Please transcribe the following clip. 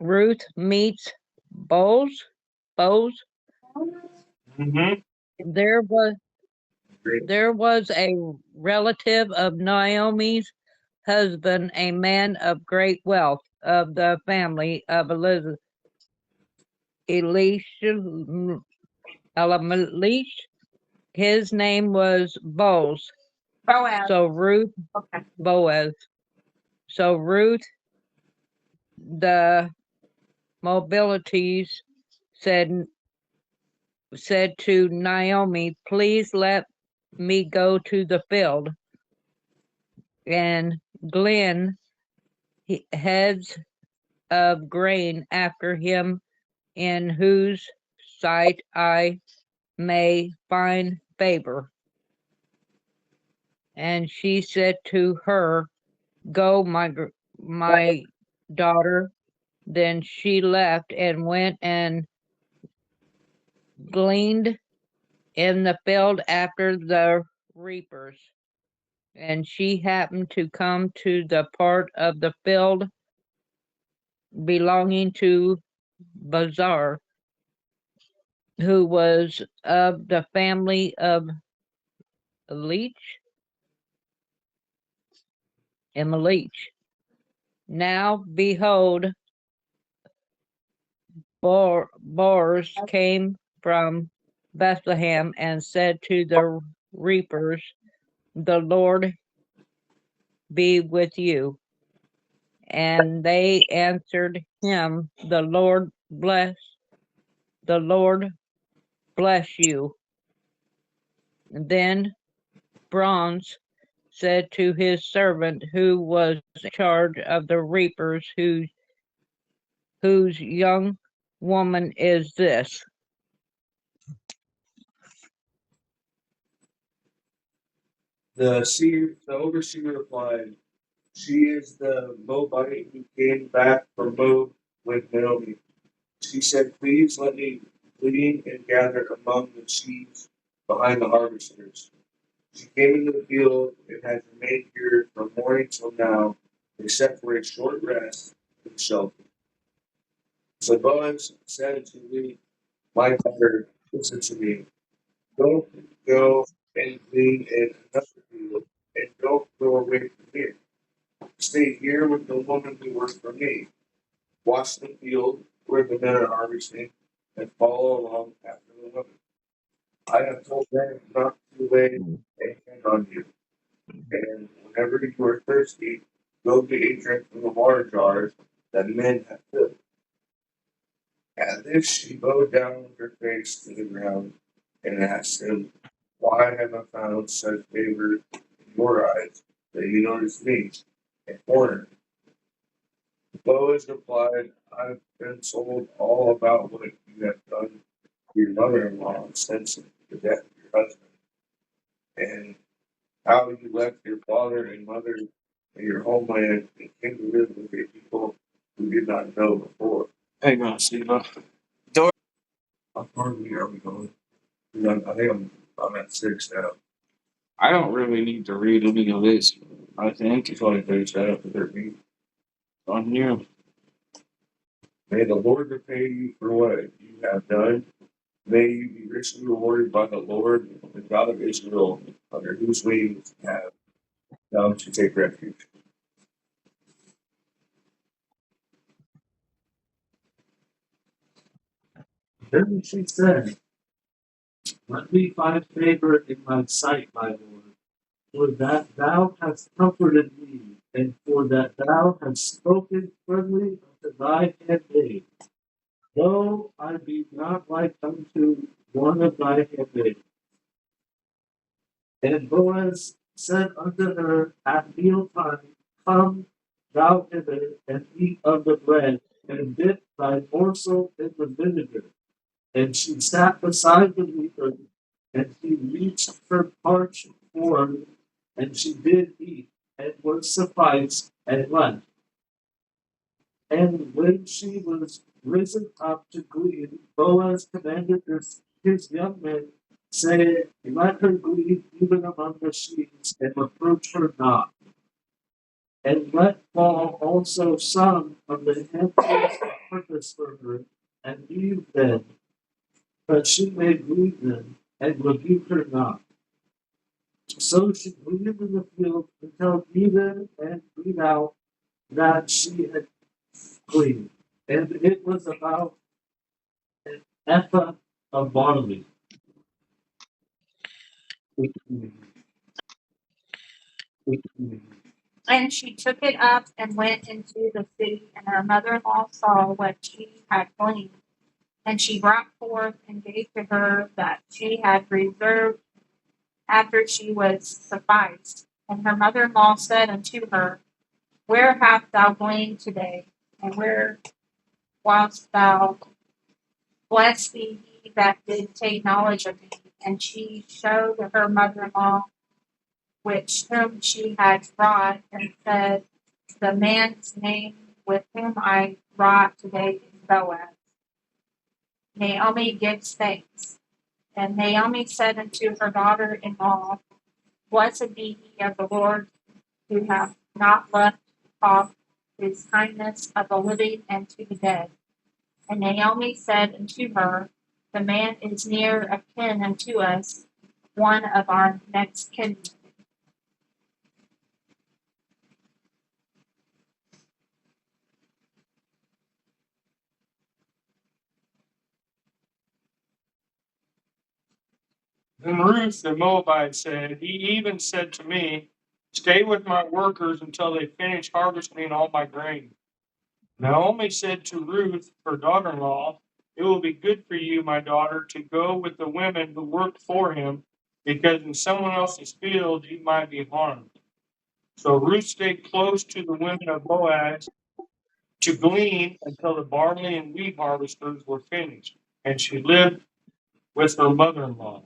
Ruth meets Boaz. Boaz. Mm-hmm. There was Great. there was a relative of Naomi's husband, a man of great wealth of the family of Elizabeth, Elisha, Elimelech. His name was Boaz. Boaz. So Ruth, Okay. Boaz. So Ruth, the mobilities said said to Naomi, "Please let me go to the field and glean heads of grain after him, in whose sight I may find favor." And she said to her, "Go, my daughter." Then she left and went and gleaned in the field after the reapers. And she happened to come to the part of the field belonging to Bazar, who was of the family of Leech and Malich. Now behold, Boars came from Bethlehem and said to the reapers, "The Lord be with you." And they answered him, The Lord bless you." Then Bronze said to his servant who was in charge of the reapers, whose young woman is this? The overseer replied, "She is the Moabite who came back from Moab with Naomi." She said, "Please let me glean and gather among the sheaves behind the harvesters." She came into the field and has remained here from morning till now, except for a short rest in shelter. So Boaz said to me, "My daughter, listen to me. Don't go and glean in another field, and don't go away from here. Stay here with the woman who works for me. Watch the field where the men are harvesting, and follow along after the women. I have told them not to lay a hand on you, and whenever you are thirsty, go get a drink from the water jars that men have filled." At this she bowed down with her face to the ground and asked him, "Why have I found such favor in your eyes that you notice me, a foreigner?" Boaz replied, "I've been told all about what you have done to your mother-in-law since the death of your husband, and how you left your father and mother and your homeland and came to live with a people who did not know before." Hang on, Steve. How far are we going? I think I'm at 6 now. I don't really need to read any of this. I think it's only 37 up to 13. On here. May the Lord repay you for what you have done. May you be richly rewarded by the Lord, the God of Israel, under whose wings you have come to take refuge. Then she said, "Let me find favor in my sight, my Lord, for that thou hast comforted me, and for that thou hast spoken firmly unto thy handmaid. Though I be not like unto one of thy handmaids." And Boaz said unto her at meal time, "Come thou hither, and eat of the bread, and dip thy morsel in the vinegar." And she sat beside the reaper, and he reached her parched form, and she did eat, and was sufficed, and left. And when she was risen up to glean, Boaz commanded his young men, saying, "Let her glean even among the sheaves, and reproach her not." and let fall also some of the handfuls of purpose for her, and leave them, but she may grieve them, and rebuke her not. So she gleaned in the field until even and beat out that she had gleaned, and it was about an ephah of barley. And she took it up and went into the city, and her mother in law saw what she had gleaned. And she brought forth and gave to her that she had reserved after she was sufficed. And her mother in law said unto her, Where hast thou gleaned today? And where wast thou? Blessed be he that did take knowledge of me. And she showed her mother in law which whom she had brought, and said, The man's name with whom I wrought today is Boaz. Naomi gives thanks. And Naomi said unto her daughter in law, Blessed be he of the Lord, who hath not left off his kindness of the living and to the dead. And Naomi said unto her, The man is near of kin unto us, one of our next kinsmen. Then Ruth the Moabite said, He even said to me, Stay with my workers until they finish harvesting all my grain. Naomi said to Ruth, her daughter in law, It will be good for you, my daughter, to go with the women who worked for him, because in someone else's field you might be harmed. So Ruth stayed close to the women of Boaz to glean until the barley and wheat harvesters were finished, and she lived with her mother in law.